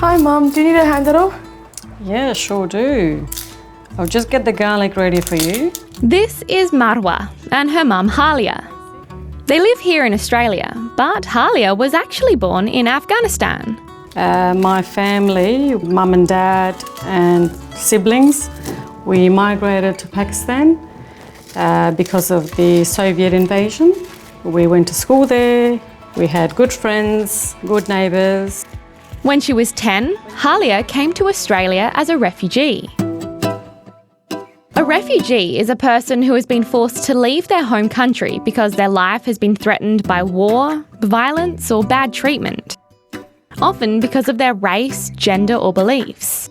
Hi Mum, do you need a hand at all? Yeah, sure do. I'll just get the garlic ready for you. This is Marwa and her mum Halia. They live here in Australia, but Halia was actually born in Afghanistan. My family, mum and dad and siblings, we migrated to Pakistan because of the Soviet invasion. We went to school there, we had good friends, good neighbours. When she was 10, Halia came to Australia as a refugee. A refugee is a person who has been forced to leave their home country because their life has been threatened by war, violence or bad treatment. Often because of their race, gender or beliefs.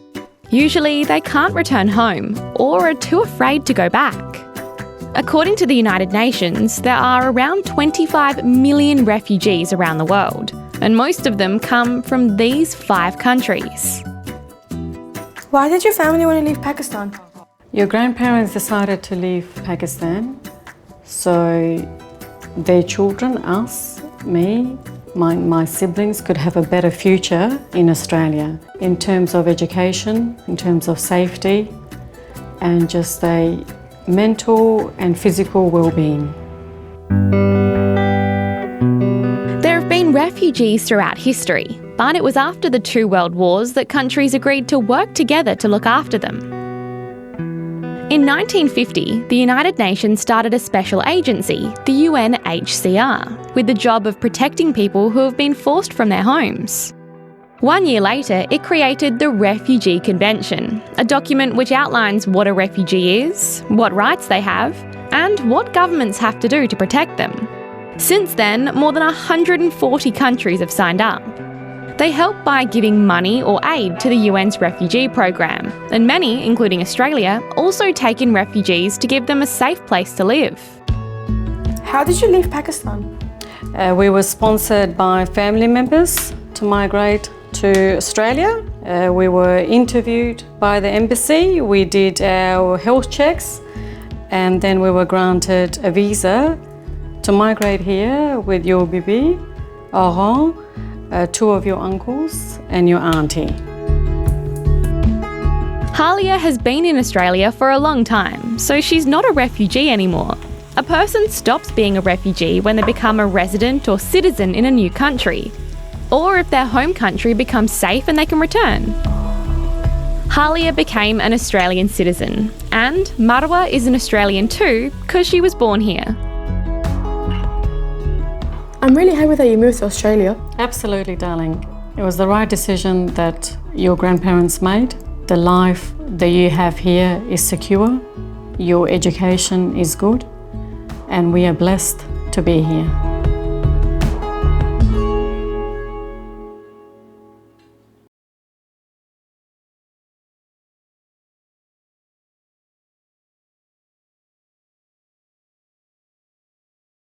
Usually they can't return home or are too afraid to go back. According to the United Nations, there are around 25 million refugees around the world, and most of them come from these 5 countries. Why did your family want to leave Pakistan? Your grandparents decided to leave Pakistan, so their children, us, me, my siblings could have a better future in Australia in terms of education, in terms of safety, and just a mental and physical well-being. There have been refugees throughout history, but it was after the 2 world wars that countries agreed to work together to look after them. In 1950, the United Nations started a special agency, the UNHCR, with the job of protecting people who have been forced from their homes. 1 year later, it created the Refugee Convention, a document which outlines what a refugee is, what rights they have, and what governments have to do to protect them. Since then, more than 140 countries have signed up. They help by giving money or aid to the UN's refugee program, and many, including Australia, also take in refugees to give them a safe place to live. How did you leave Pakistan? We were sponsored by family members to migrate to Australia. We were interviewed by the embassy, we did our health checks, and then we were granted a visa to migrate here with your bibi, Aran, 2 of your uncles and your auntie. Halia has been in Australia for a long time, so she's not a refugee anymore. A person stops being a refugee when they become a resident or citizen in a new country, or if their home country becomes safe and they can return. Halia became an Australian citizen, and Marwa is an Australian too because she was born here. I'm really happy that you moved to Australia. Absolutely, darling. It was the right decision that your grandparents made. The life that you have here is secure, your education is good, and we are blessed to be here.